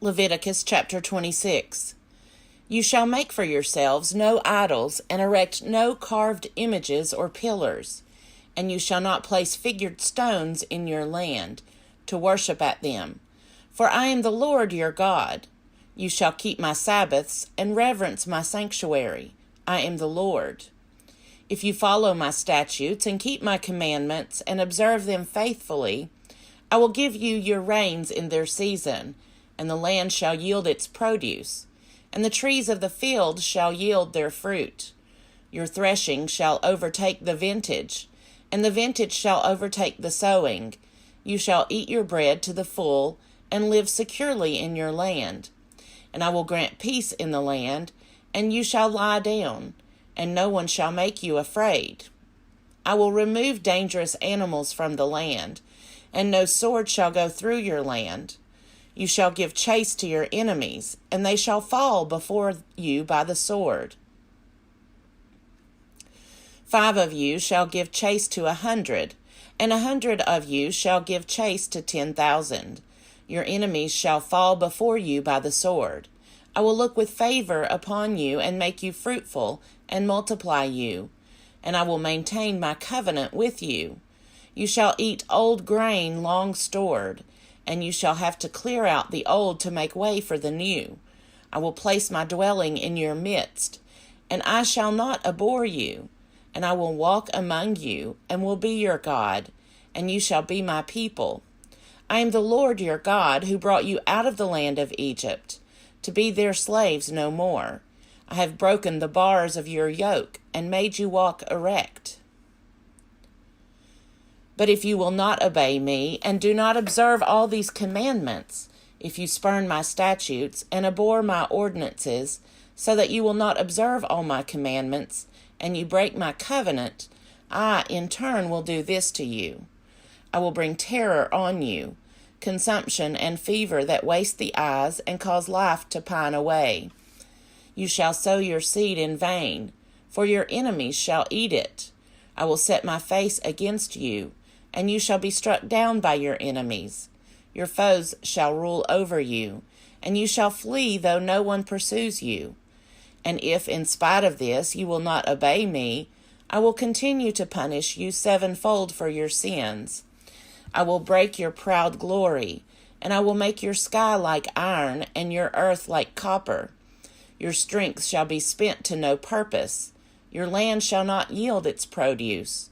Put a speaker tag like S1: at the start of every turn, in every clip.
S1: Leviticus chapter 26. You shall make for yourselves no idols, and erect no carved images or pillars. And you shall not place figured stones in your land, to worship at them. For I am the Lord your God. You shall keep my Sabbaths, and reverence my sanctuary. I am the Lord. If you follow my statutes, and keep my commandments, and observe them faithfully, I will give you your rains in their season, and the land shall yield its produce, and the trees of the field shall yield their fruit. Your threshing shall overtake the vintage, and the vintage shall overtake the sowing. You shall eat your bread to the full, and live securely in your land. And I will grant peace in the land, and you shall lie down, and no one shall make you afraid. I will remove dangerous animals from the land, and no sword shall go through your land. You shall give chase to your enemies, and they shall fall before you by the sword. 5 of you shall give chase to 100, and 100 of you shall give chase to 10,000. Your enemies shall fall before you by the sword. I will look with favor upon you, and make you fruitful, and multiply you, and I will maintain my covenant with you. You shall eat old grain long stored, and you shall have to clear out the old to make way for the new. I will place my dwelling in your midst, and I shall not abhor you. And I will walk among you, and will be your God, and you shall be my people. I am the Lord your God, who brought you out of the land of Egypt, to be their slaves no more. I have broken the bars of your yoke, and made you walk erect. But if you will not obey me, and do not observe all these commandments, if you spurn my statutes, and abhor my ordinances, so that you will not observe all my commandments, and you break my covenant, I, in turn, will do this to you. I will bring terror on you, consumption and fever that waste the eyes and cause life to pine away. You shall sow your seed in vain, for your enemies shall eat it. I will set my face against you, and you shall be struck down by your enemies. Your foes shall rule over you, and you shall flee though no one pursues you. And if, in spite of this, you will not obey me, I will continue to punish you sevenfold for your sins. I will break your proud glory, and I will make your sky like iron, and your earth like copper. Your strength shall be spent to no purpose. Your land shall not yield its produce,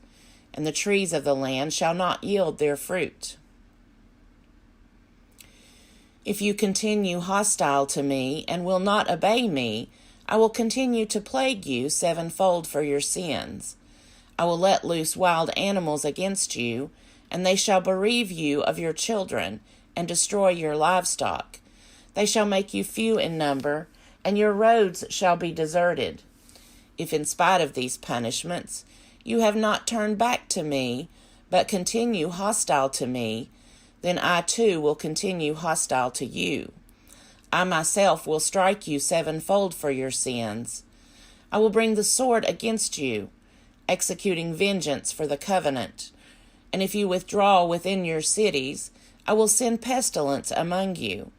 S1: and the trees of the land shall not yield their fruit. If you continue hostile to me, and will not obey me, I will continue to plague you sevenfold for your sins. I will let loose wild animals against you, and they shall bereave you of your children, and destroy your livestock. They shall make you few in number, and your roads shall be deserted. If in spite of these punishments you have not turned back to me, but continue hostile to me, then I too will continue hostile to you. I myself will strike you sevenfold for your sins. I will bring the sword against you, executing vengeance for the covenant. And if you withdraw within your cities, I will send pestilence among you,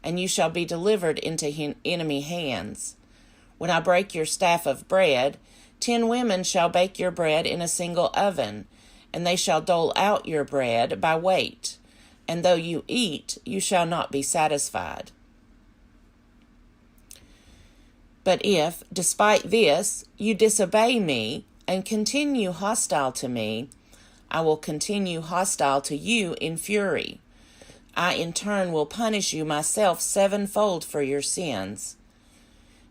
S1: and you shall be delivered into enemy hands. When I break your staff of bread, 10 women shall bake your bread in a single oven, and they shall dole out your bread by weight. And though you eat, you shall not be satisfied. But if, despite this, you disobey me and continue hostile to me, I will continue hostile to you in fury. I in turn will punish you myself sevenfold for your sins.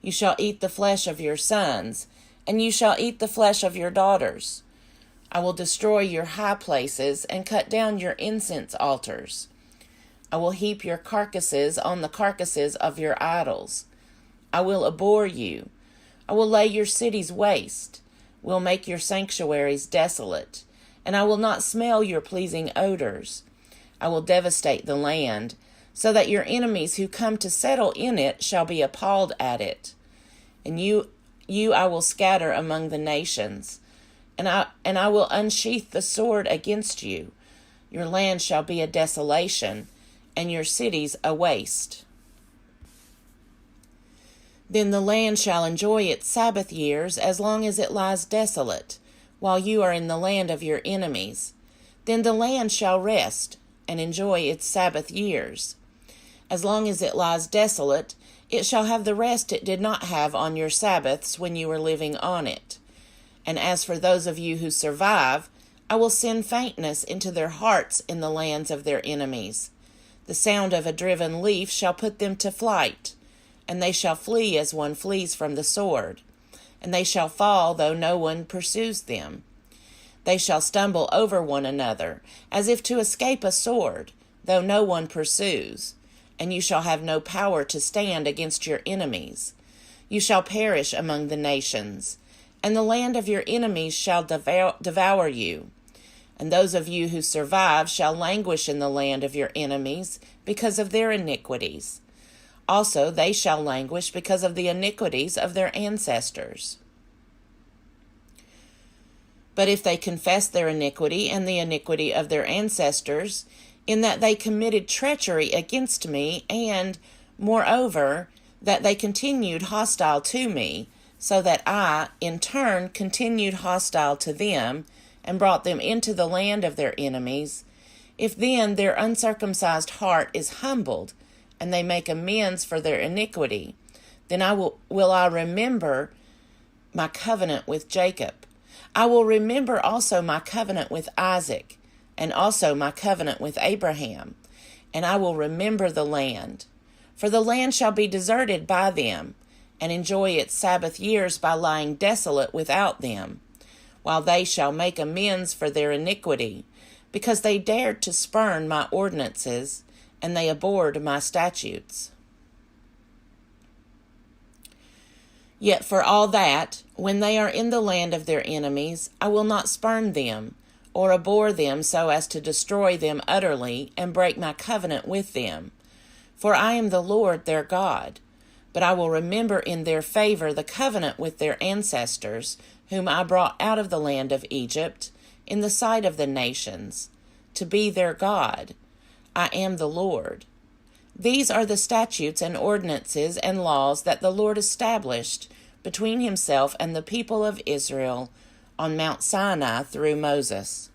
S1: You shall eat the flesh of your sons, and you shall eat the flesh of your daughters. I will destroy your high places and cut down your incense altars. I will heap your carcasses on the carcasses of your idols. I will abhor you. I will lay your cities waste, will make your sanctuaries desolate, and I will not smell your pleasing odors. I will devastate the land, so that your enemies who come to settle in it shall be appalled at it. And you I will scatter among the nations, and I will unsheath the sword against you. Your land shall be a desolation, and your cities a waste. Then the land shall enjoy its Sabbath years as long as it lies desolate, while you are in the land of your enemies. Then the land shall rest and enjoy its Sabbath years. As long as it lies desolate, it shall have the rest it did not have on your Sabbaths when you were living on it. And as for those of you who survive, I will send faintness into their hearts in the lands of their enemies. The sound of a driven leaf shall put them to flight, and they shall flee as one flees from the sword. And they shall fall, though no one pursues them. They shall stumble over one another, as if to escape a sword, though no one pursues. And you shall have no power to stand against your enemies. You shall perish among the nations, and the land of your enemies shall devour you. And those of you who survive shall languish in the land of your enemies because of their iniquities. Also they shall languish because of the iniquities of their ancestors. But if they confess their iniquity and the iniquity of their ancestors, in that they committed treachery against me, and, moreover, that they continued hostile to me, so that I, in turn, continued hostile to them, and brought them into the land of their enemies, if then their uncircumcised heart is humbled, and they make amends for their iniquity, then will I remember my covenant with Jacob. I will remember also my covenant with Isaac, and also my covenant with Abraham, and I will remember the land. For the land shall be deserted by them, and enjoy its Sabbath years by lying desolate without them, while they shall make amends for their iniquity, because they dared to spurn my ordinances, and they abhorred my statutes. Yet for all that, when they are in the land of their enemies, I will not spurn them, or abhor them so as to destroy them utterly, and break my covenant with them. For I am the Lord their God. But I will remember in their favor the covenant with their ancestors, whom I brought out of the land of Egypt, in the sight of the nations, to be their God. I am the Lord. These are the statutes and ordinances and laws that the Lord established between himself and the people of Israel on Mount Sinai through Moses.